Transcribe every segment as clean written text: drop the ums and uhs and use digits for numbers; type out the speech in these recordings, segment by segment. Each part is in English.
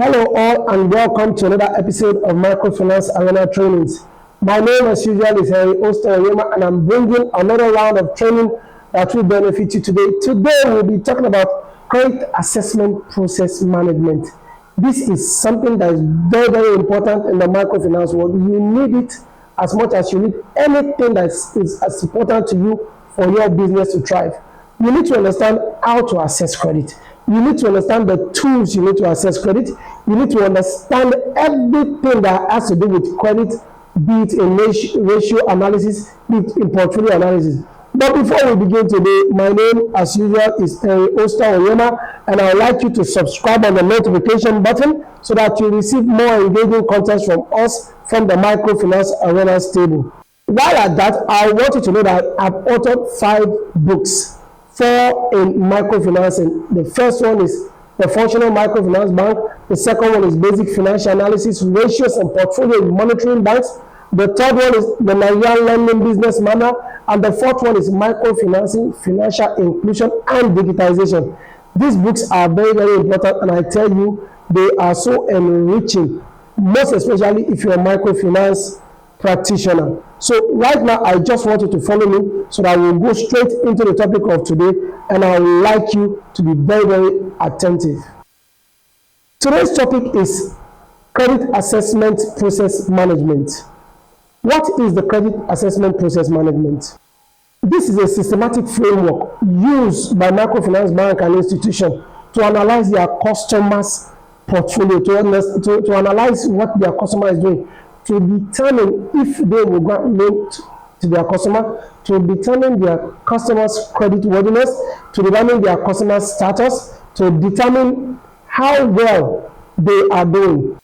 Hello all and welcome to another episode of Microfinance Arena Trainings. My name as usual is Henry Oyema and I'm bringing another round of training that will benefit you today. Today we'll be talking about credit assessment process management. This is something that is very, very important in the microfinance world. You need it as much as you need anything that is as important to you for your business to thrive. You need to understand how to assess credit. You need to understand the tools you need to assess credit. You need to understand everything that has to do with credit, be it in ratio analysis, be it in portfolio analysis. But before we begin today, my name, as usual, is Oyema, and I would like you to subscribe on the notification button so that you receive more engaging content from us from the Microfinance Arena table. While at that, I want you to know that I've authored 5 books. 4 in microfinancing. The first one is the Functional Microfinance Bank. The second one is Basic Financial Analysis, Ratios and Portfolio Monitoring Banks. The third one is the Nigerian Lending Business Manual. And the fourth one is Microfinancing, Financial Inclusion and Digitization. These books are very, very important, and I tell you, they are so enriching, most especially if you're a microfinance practitioner. So right now, I just want you to follow me so that we'll go straight into the topic of today, and I would like you to be very, very attentive. Today's topic is credit assessment process management. What is the credit assessment process management? This is a systematic framework used by microfinance bank and institution to analyze their customers' portfolio, to analyze what their customer is doing, to determine if they will grant loan to their customer, to determine their customer's credit worthiness, to determine their customer's status, to determine how well they are doing.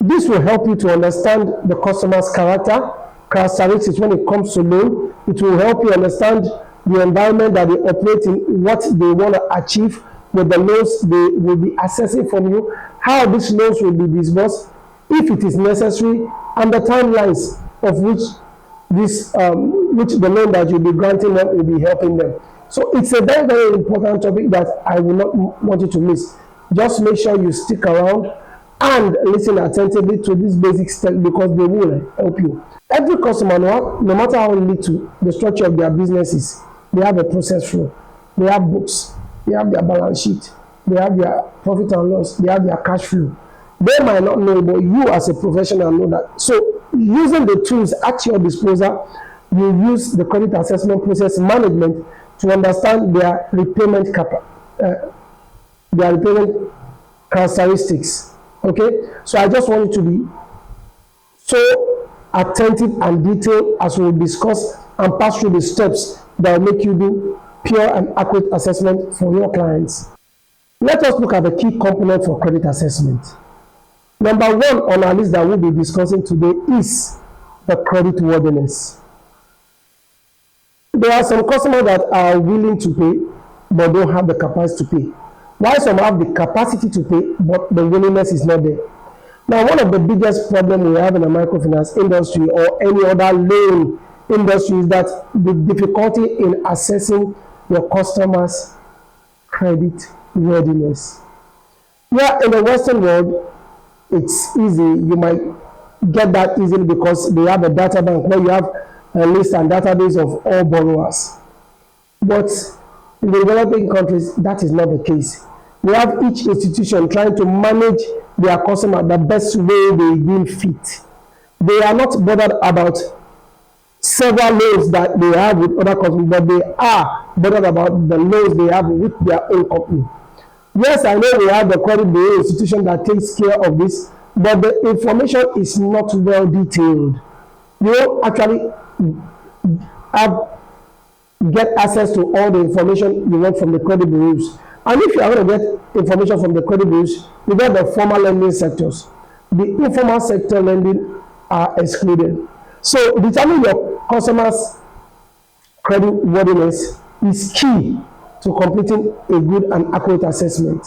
This will help you to understand the customer's characteristics when it comes to loan. It will help you understand the environment that they operate in, what they want to achieve with the loans they will be assessing from you, how these loans will be disbursed, if it is necessary, and the timelines of which the loan that you'll be granting them will be helping them. So it's a very, very important topic that I will not want you to miss. Just make sure you stick around and listen attentively to these basic steps because they will help you. Every customer, no matter how little the structure of their business is, they have a process flow. They have books, they have their balance sheet, they have their profit and loss, they have their cash flow. They might not know, but you as a professional know that. So using the tools at your disposal, you use the credit assessment process management to understand their repayment characteristics. Okay, so I just want you to be so attentive and detailed as we will discuss and pass through the steps that will make you do pure and accurate assessment for your clients. Let us look at the key component for credit assessment. Number 1 on our list that we'll be discussing today is the credit worthiness. There are some customers that are willing to pay but don't have the capacity to pay, while some have the capacity to pay but the willingness is not there. Now, one of the biggest problems we have in the microfinance industry or any other loan industry is that the difficulty in assessing your customers' credit worthiness. Yeah, in the Western world, it's easy. You might get that easily because they have a data bank where you have a list and database of all borrowers. But in the developing countries, that is not the case. We have each institution trying to manage their customer the best way they deem fit. They are not bothered about several loans that they have with other customers, but they are bothered about the loans they have with their own company. Yes, I know we have the credit bureau institution that takes care of this, but the information is not well detailed. You don't actually get access to all the information you want from the credit bureaus. And if you are going to get information from the credit bureaus, you get the formal lending sectors. The informal sector lending are excluded. So determining your customer's credit worthiness is key to completing a good and accurate assessment.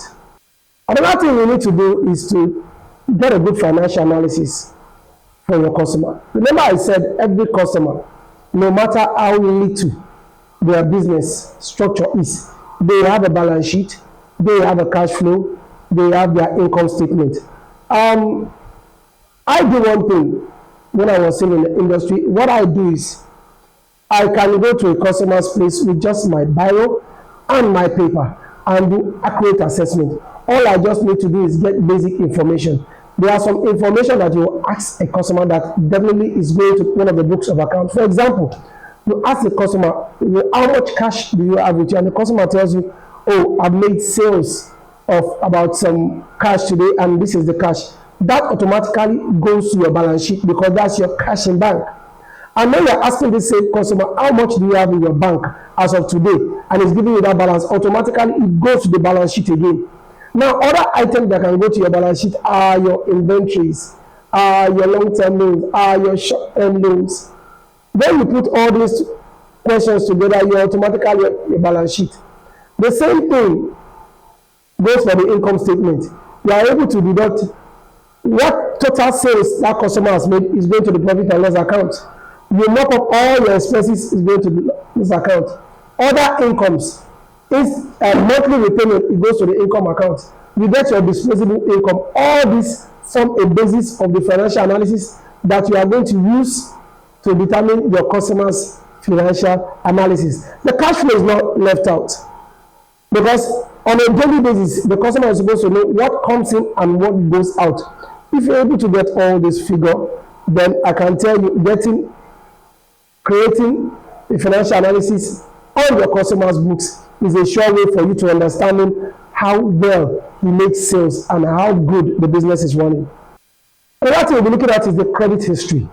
Another thing you need to do is to get a good financial analysis for your customer. Remember I said every customer, no matter how little their business structure is, they have a balance sheet, they have a cash flow, they have their income statement. I do one thing when I was still in the industry. What I do is I can go to a customer's place with just my bio and my paper and do accurate assessment. All I just need to do is get basic information. There are some information that you ask a customer that definitely is going to one of the books of account. For example, you ask the customer, how much cash do you have with you? And the customer tells you, oh, I've made sales of about some cash today, and this is the cash. That automatically goes to your balance sheet because that's your cash in bank. And then you're asking the same customer, how much do you have in your bank as of today? And it's giving you that balance. Automatically, it goes to the balance sheet again. Now, other items that can go to your balance sheet are your inventories, are your long-term loans, are your short-term loans. Then you put all these questions together, you automatically your balance sheet. The same thing goes for the income statement. You are able to deduct what total sales that customer has made is going to the profit and loss account. You mark up all your expenses is going to this account. Other incomes, if a monthly repayment, it goes to the income account. You get your disposable income. All this form a basis of the financial analysis that you are going to use to determine your customer's financial analysis. The cash flow is not left out because on a daily basis, the customer is supposed to know what comes in and what goes out. If you're able to get all this figure, then I can tell you creating a financial analysis on your customer's books is a sure way for you to understanding how well he makes sales and how good the business is running. Another thing we'll be looking at is the credit history.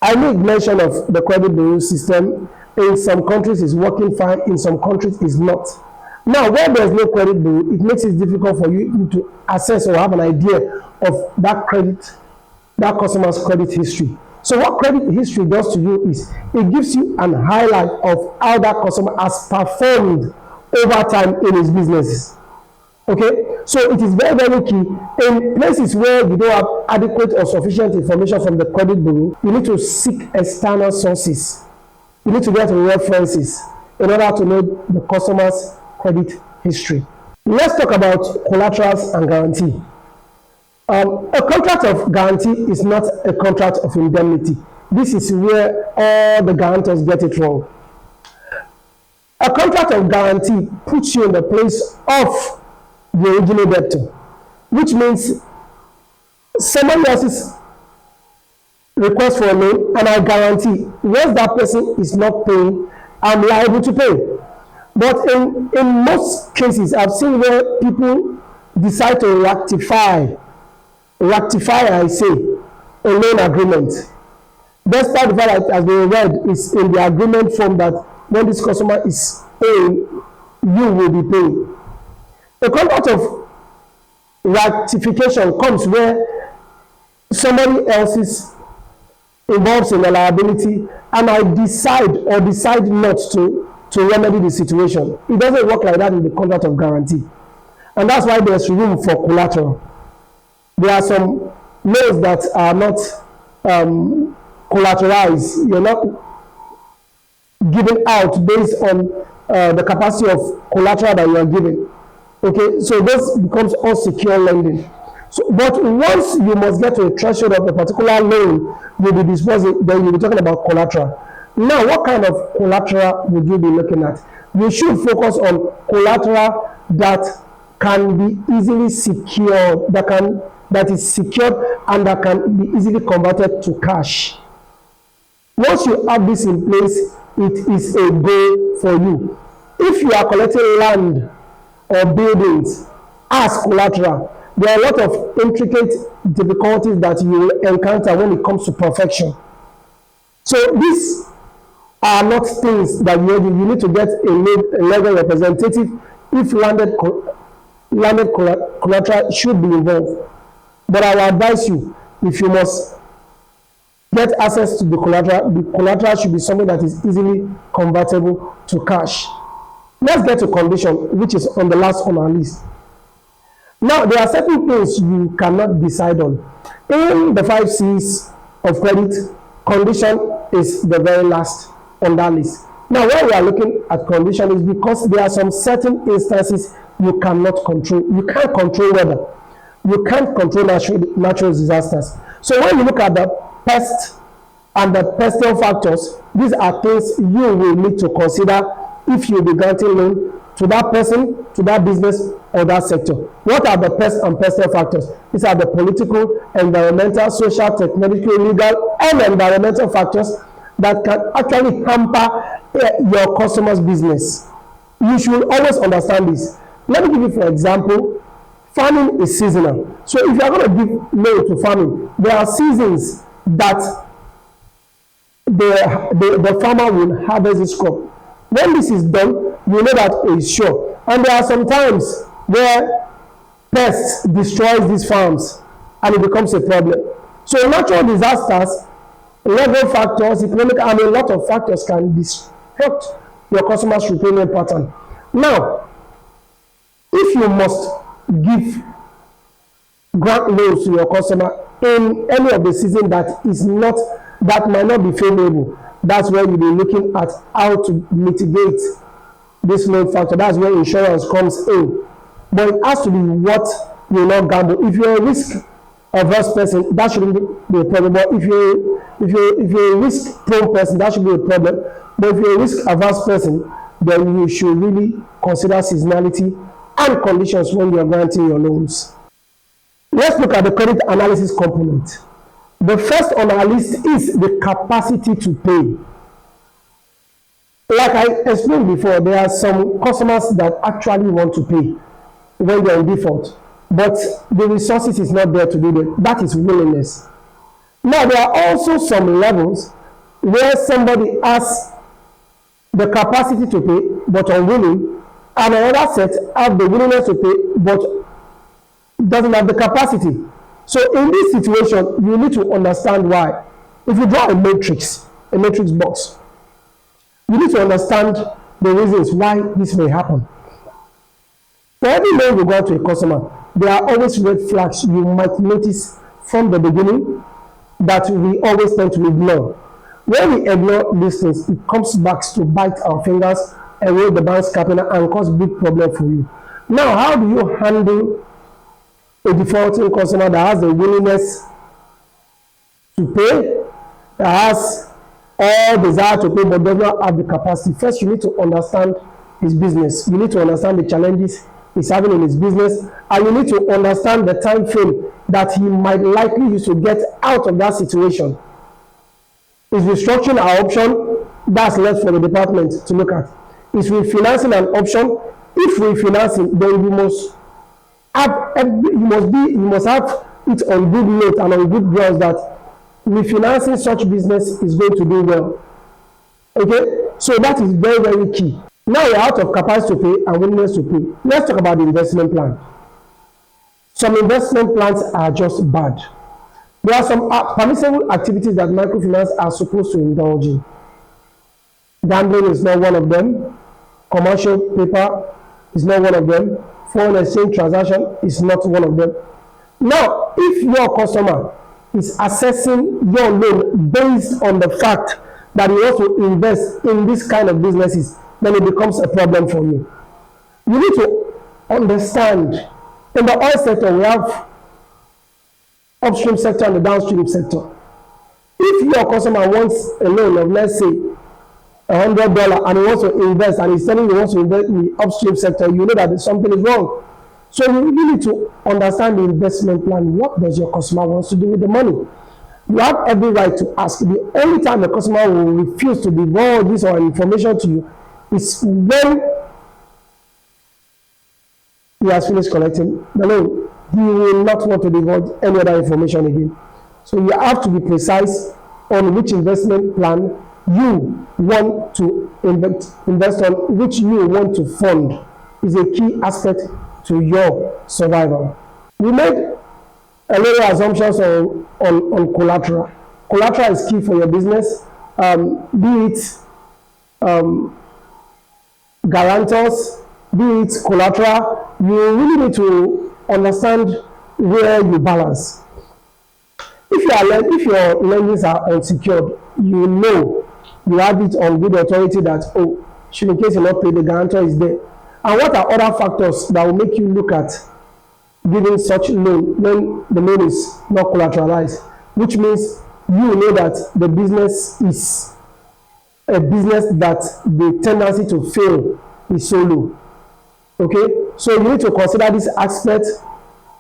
I made mention of the credit bureau system. In some countries it's working fine, in some countries it's not. Now, where there's no credit bureau, it makes it difficult for you to assess or have an idea of that customer's credit history. So what credit history does to you is it gives you an highlight of how that customer has performed over time in his businesses. Okay, so it is very, very key. In places where you don't have adequate or sufficient information from the credit bureau, you need to seek external sources. You need to get references in order to know the customer's credit history. Let's talk about collaterals and guarantee. A contract of guarantee is not a contract of indemnity. This is where all the guarantors get it wrong. A contract of guarantee puts you in the place of the original debtor, which means someone else's request for a loan, and I guarantee once that person is not paying, I'm liable to pay. But in most cases, I've seen where people decide to rectify, I say, a loan agreement. Despite the fact that, as they read, is in the agreement form that when this customer is paying, you will be paying. The contract of rectification comes where somebody else is involved in a liability, and I decide not to remedy the situation. It doesn't work like that in the contract of guarantee. And that's why there's room for collateral. There are some loans that are not collateralized. You're not giving out based on the capacity of collateral that you are giving. Okay, so this becomes unsecured lending. So, but once you must get to a threshold of a particular loan you'll be disposing, then you'll be talking about collateral. Now, what kind of collateral would you be looking at? You should focus on collateral that can be easily secured, that is secured and that can be easily converted to cash. Once you have this in place, it is a goal for you. If you are collecting land or buildings as collateral, there are a lot of intricate difficulties that you will encounter when it comes to perfection. So these are not things that you need to get a legal representative if landed collateral should be involved. But I will advise you, if you must get access to the collateral should be something that is easily convertible to cash. Let's get to condition, which is on the last on our list. Now, there are certain things you cannot decide on. In the 5 C's of credit, condition is the very last on that list. Now, why we are looking at condition is because there are some certain instances you cannot control. You can't control weather. You can't control natural disasters. So when you look at the pest and the pestle factors, these are things you will need to consider if you be granting loan to that person, to that business, or that sector. What are the pest and pestle factors? These are the political, environmental, social, technological, legal, and environmental factors that can actually hamper your customer's business. You should always understand this. Let me give you, for example, farming is seasonal. So if you are going to give loan to farming, there are seasons that the farmer will harvest his crop. When this is done, you know that it's sure. And there are some times where pests destroys these farms and it becomes a problem. So natural disasters, legal factors, economic, and a lot of factors can disrupt your customer's repayment pattern. Now, if you must grant loans to your customer in any of the season that might not be favorable, that's where you'll be looking at how to mitigate this loan factor. That's where insurance comes in. But it has to be what you not gamble. If you're a risk-averse person, that shouldn't be a problem. But if you're a risk-prone person, that should be a problem. But if you're a risk-averse person, then you should really consider seasonality and conditions when you're granting your loans. Let's look at the credit analysis component. The first on our list is the capacity to pay. Like I explained before, there are some customers that actually want to pay when they're in default, but the resources is not there to do that. That is willingness. Now, there are also some levels where somebody has the capacity to pay but unwilling, and another set have the willingness to pay but doesn't have the capacity. So in this situation, you need to understand why. If you draw a matrix box, you need to understand the reasons why this may happen. For every loan you go to a customer, there are always red flags you might notice from the beginning that we always tend to ignore. When we ignore these things, it comes back to bite our fingers, erode the bank's capital, and cause big problem for you. Now, how do you handle a defaulting customer that has the willingness to pay, that has all desire to pay but does not have the capacity? First, you need to understand his business. You need to understand the challenges he's having in his business, and you need to understand the time frame that he might likely use to get out of that situation. Is restructuring an option? That's left for the department to look at. Is refinancing an option? If refinancing, then you must have it on good note and on good grounds that refinancing such business is going to do well. Okay, so that is very, very key. Now you're out of capacity to pay and willingness to pay. Let's talk about the investment plan. Some investment plans are just bad. There are some permissible activities that microfinance are supposed to indulge in. Gambling is not one of them. Commercial paper is not one of them. Foreign exchange transaction is not one of them. Now, if your customer is assessing your loan based on the fact that you want to invest in this kind of businesses, then it becomes a problem for you. You need to understand, in the oil sector, we have upstream sector and the downstream sector. If your customer wants a loan of, let's say, $100 and he wants to invest, and he's telling you he wants to invest in the upstream sector, you know that something is wrong. So you really need to understand the investment plan. What does your customer want to do with the money? You have every right to ask. The only time the customer will refuse to divulge this or information to you is when he has finished collecting the loan. He will not want to divulge any other information again. So you have to be precise on which investment plan you want to invest on, which you want to fund, is a key aspect to your survival. We made a lot of assumptions on collateral. Collateral is key for your business, be it guarantors, be it collateral. You really need to understand where you balance. If your lendings are unsecured, you know you have it on good authority that, oh, should in case you not pay, the guarantor is there. And what are other factors that will make you look at giving such loan when the loan is not collateralized, which means you know that the business is a business that the tendency to fail is so low. Okay, so you need to consider this aspect,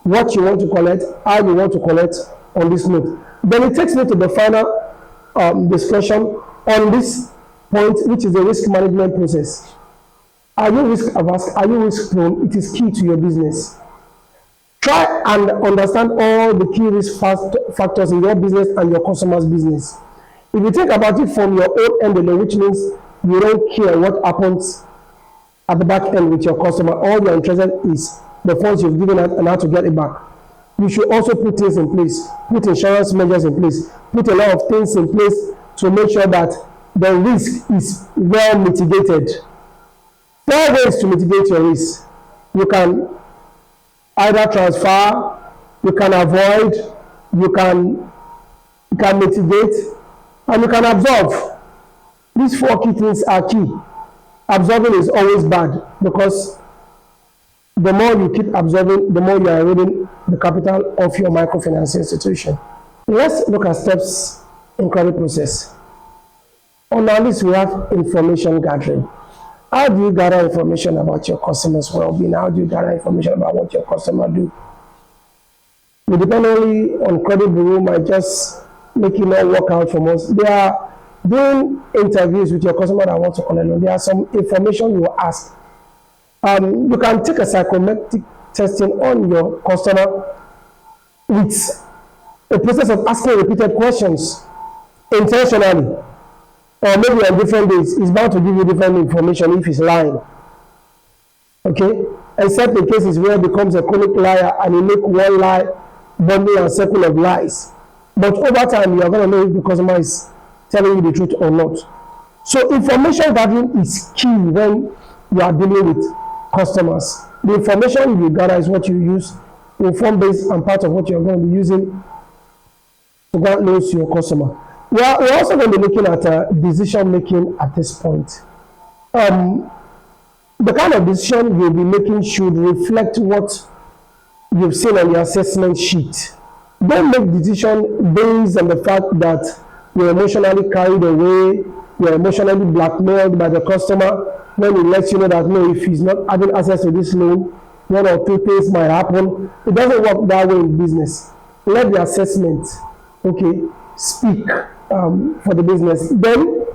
what you want to collect, how you want to collect on this note. Then it takes me to the final discussion on this point, which is the risk management process. Are you risk averse? Are you risk prone? It is key to your business. Try and understand all the key risk factors in your business and your customer's business. If you think about it from your own end alone, which means you don't care what happens at the back end with your customer, all you're interested is the funds you've given out and how to get it back. You should also put things in place, put insurance measures in place, put a lot of things in place to make sure that the risk is well mitigated. 4 ways to mitigate your risk. You can either transfer, you can avoid, you can mitigate, and you can absorb. These 4 key things are key. Absorbing is always bad because the more you keep absorbing, the more you are eroding the capital of your microfinance institution. Let's look at steps in credit process. On our list, we have information gathering. How do you gather information about your customers' well-being? How do you gather information about what your customer do? We depend only on credit bureau might just make it not work out for us. They are doing interviews with your customer that want to collect loan. There are some information you will ask. You can take a psychometric testing on your customer with a process of asking repeated questions intentionally. Or maybe on different days, it's bound to give you different information if he's lying. Okay? Except in cases where he becomes a chronic liar and he make one lie, bundle and circle of lies. But over time, you are going to know if the customer is telling you the truth or not. So information gathering is key when you are dealing with customers. The information you gather is what you use to inform base and part of what you're going to be using to grant loans to your customer. We're also going to be looking at decision making at this point. The kind of decision you'll be making should reflect what you've seen on the assessment sheet. Don't make decisions based on the fact that you're emotionally carried away, you're emotionally blackmailed by the customer when he lets you know that no, if he's not having access to this loan, 1 or 2 things might happen. It doesn't work that way in business. Let the assessment, speak for the business. Then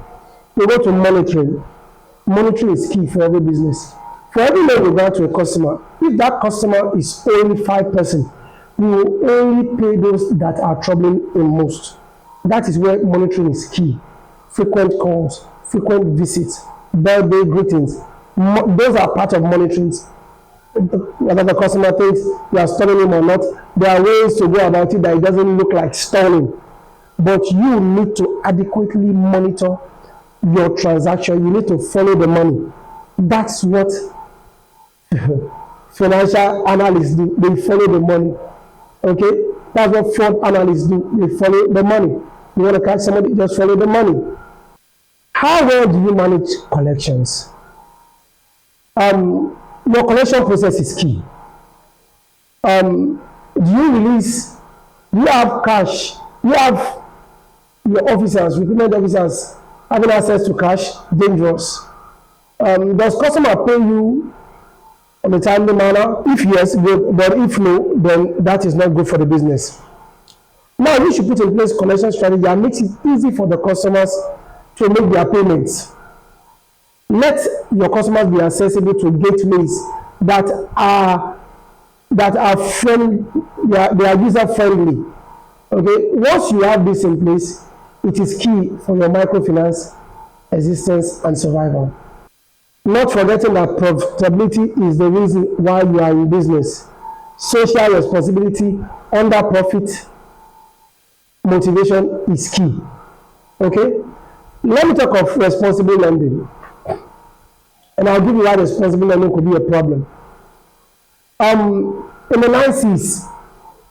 we go to monitoring. Monitoring is key for every business. For every loan you grant to a customer, if that customer is only 5%, we will only pay those that are troubling him most. That is where monitoring is key. Frequent calls, frequent visits, birthday greetings. Those are part of monitoring. Whether the customer thinks you are stalling him or not, there are ways to go about it that it doesn't look like stalling. But you need to adequately monitor your transaction. You need to follow the money. That's what financial analysts do. They follow the money. Okay? That's what fraud analysts do. They follow the money. You want to catch somebody, just follow the money. How well do you manage collections? Your collection process is key. Do you release? Do you have cash? Do you have your officers, recruitment officers, having access to cash? Dangerous. Does customer pay you on a timely manner? If yes, good. But if no, then that is not good for the business. Now you should put in place collection strategy that makes it easy for the customers to make their payments. Let your customers be accessible to gateways that are user friendly. Okay, once you have this in place, it is key for your microfinance existence and survival. Not forgetting that profitability is the reason why you are in business. Social responsibility under profit motivation is key. Okay, let me talk of responsible lending. And I'll give you why responsible lending could be a problem. In the 9 C's,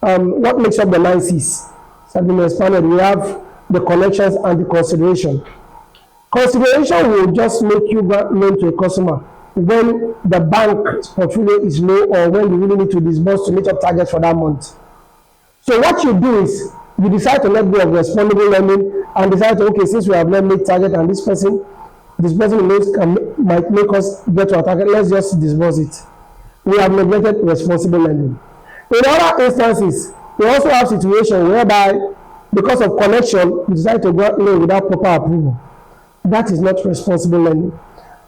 what makes up the 9 C's? Has been expanded. We have the collections and the consideration. Consideration will just make you grant loan to a customer when the bank's portfolio is low or when you really need to disburse to meet up targets for that month. So what you do is you decide to let go of responsible lending and decide to, okay, since we have not made target and this person might make us get to our target, let's just disburse it. We have neglected responsible lending. In other instances, we also have situations whereby because of connection, we decide to go loan without proper approval. That is not responsible lending.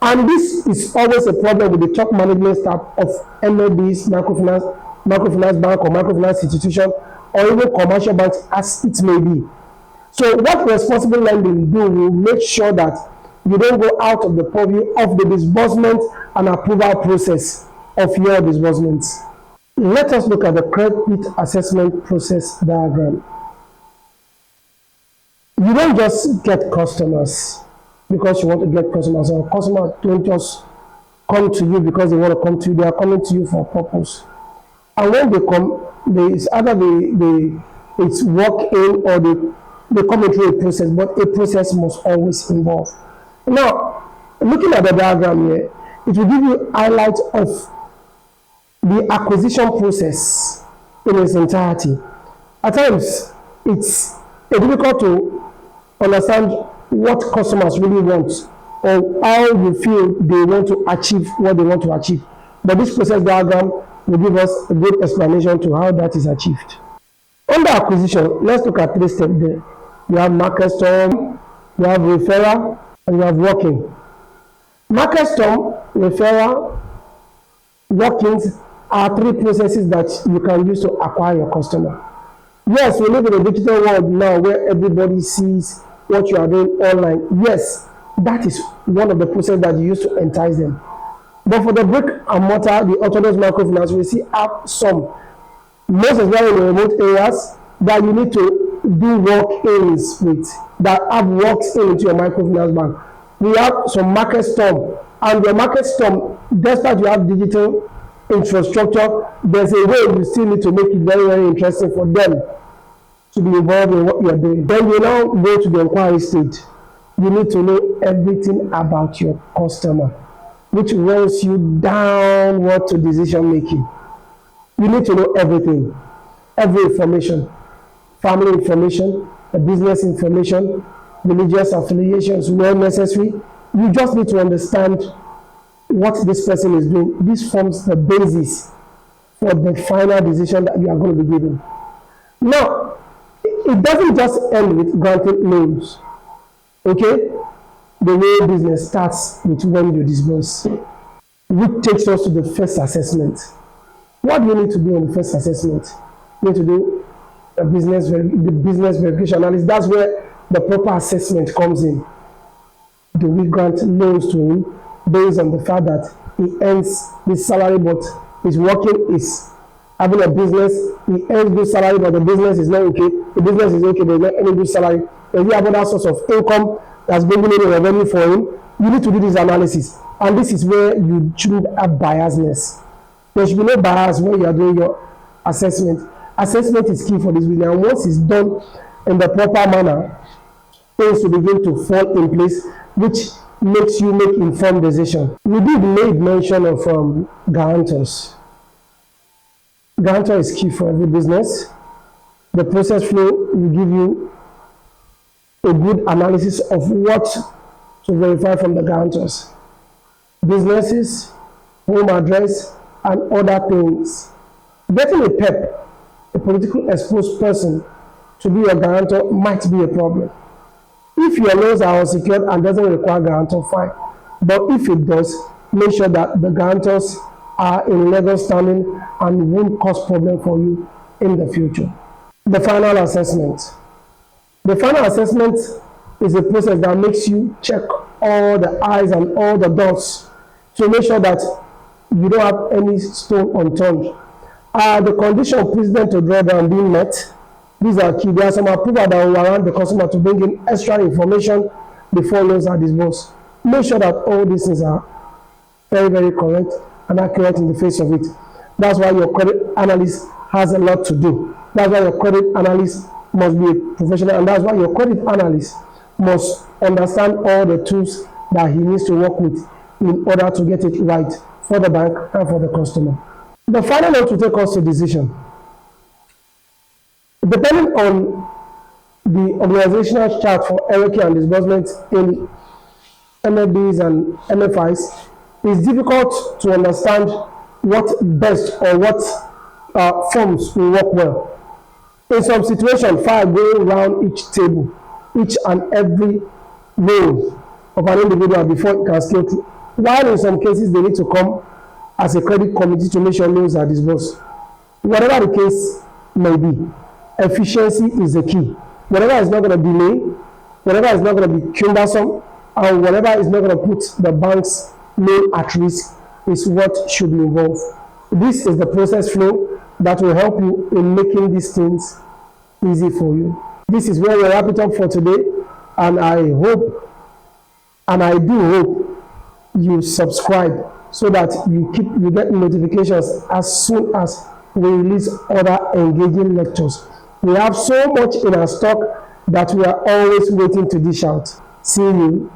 And this is always a problem with the top management staff of MLBs, microfinance bank or microfinance institution, or even commercial banks as it may be. So what responsible lending do will make sure that you don't go out of the purview of the disbursement and approval process of your disbursements. Let us look at the credit assessment process diagram. You don't just get customers because you want to get customers, or customers don't just come to you because they want to come to you. They are coming to you for a purpose. And when they come, it's either it's walk in or they come into a process, but a process must always involve. Now, looking at the diagram here, it will give you highlights of the acquisition process in its entirety. At times, it's difficult to understand what customers really want or how you feel they want to achieve what they want to achieve. But this process diagram will give us a good explanation to how that is achieved. Under acquisition, let's look at 3 steps there. You have market storm, you have referral, and you have walk-in. Market storm, referral, walk-ins are 3 processes that you can use to acquire your customer. Yes, we live in a digital world now where everybody sees what you are doing online. Yes, that is one of the processes that you use to entice them. But for the brick and mortar, the orthodox microfinance, we see have some, most especially in the remote areas, that you need to do walk-ins with, that have walks into your microfinance bank. We have some market storm, and the market storm, despite you have digital infrastructure, there's a way you still need to make it very, very interesting for them to be involved in what you are doing. Then you now go to the inquiry stage. You need to know everything about your customer, which runs you downward to decision making. You need to know everything, every information, family information, the business information, religious affiliations where necessary. You just need to understand what this person is doing. This forms the basis for the final decision that you are going to be given. Now, it doesn't just end with granting loans. Okay? The way business starts with when you disburse, which takes us to the first assessment. What do you need to do on the first assessment? You need to do the business verification analysis. That's where the proper assessment comes in. Do we grant loans to him based on the fact that he earns this salary, but his working is having a business, he earns good salary, but the business is not okay. The business is okay, there's not any good salary. Does he have other source of income that's bringing in a revenue for him? You need to do this analysis. And this is where you shouldn't have biasness. There should be no bias when you are doing your assessment. Assessment is key for this business. And once it's done in the proper manner, things will begin to fall in place, which makes you make informed decisions. We did make mention of guarantors. Guarantor is key for every business. The process flow will give you a good analysis of what to verify from the guarantors. Businesses, home address, and other things. Getting a PEP, a politically exposed person, to be a guarantor might be a problem. If your loans are unsecured and doesn't require guarantor, fine. But if it does, make sure that the guarantors are in legal standing and won't cause problem for you in the future. The final assessment. The final assessment is a process that makes you check all the I's and all the dots to make sure that you don't have any stone unturned. Are the conditions precedent to drawdown being met? These are key. There are some approval that will warrant the customer to bring in extra information before loans are disbursed. Make sure that all these things are very, very correct and accurate in the face of it. That's why your credit analyst has a lot to do. That's why your credit analyst must be a professional, and that's why your credit analyst must understand all the tools that he needs to work with in order to get it right for the bank and for the customer. The final note will take us to decision. Depending on the organizational chart for hierarchy and disbursement in MFBs and MFIs, it's difficult to understand what best or what forms will work well. In some situations, file going around each table, each and every row of an individual before it can scale through. While in some cases, they need to come as a credit committee to make sure loans are disbursed. Whatever the case may be, efficiency is the key. Whatever is not going to delay, whatever is not going to be cumbersome, and whatever is not going to put the bank's loan at risk is what should be involved. This is the process flow that will help you in making these things easy for you. This is where we wrap it up for today, and I hope, and I do hope, you subscribe so that you get notifications as soon as we release other engaging lectures. We have so much in our stock that we are always waiting to dish out. See you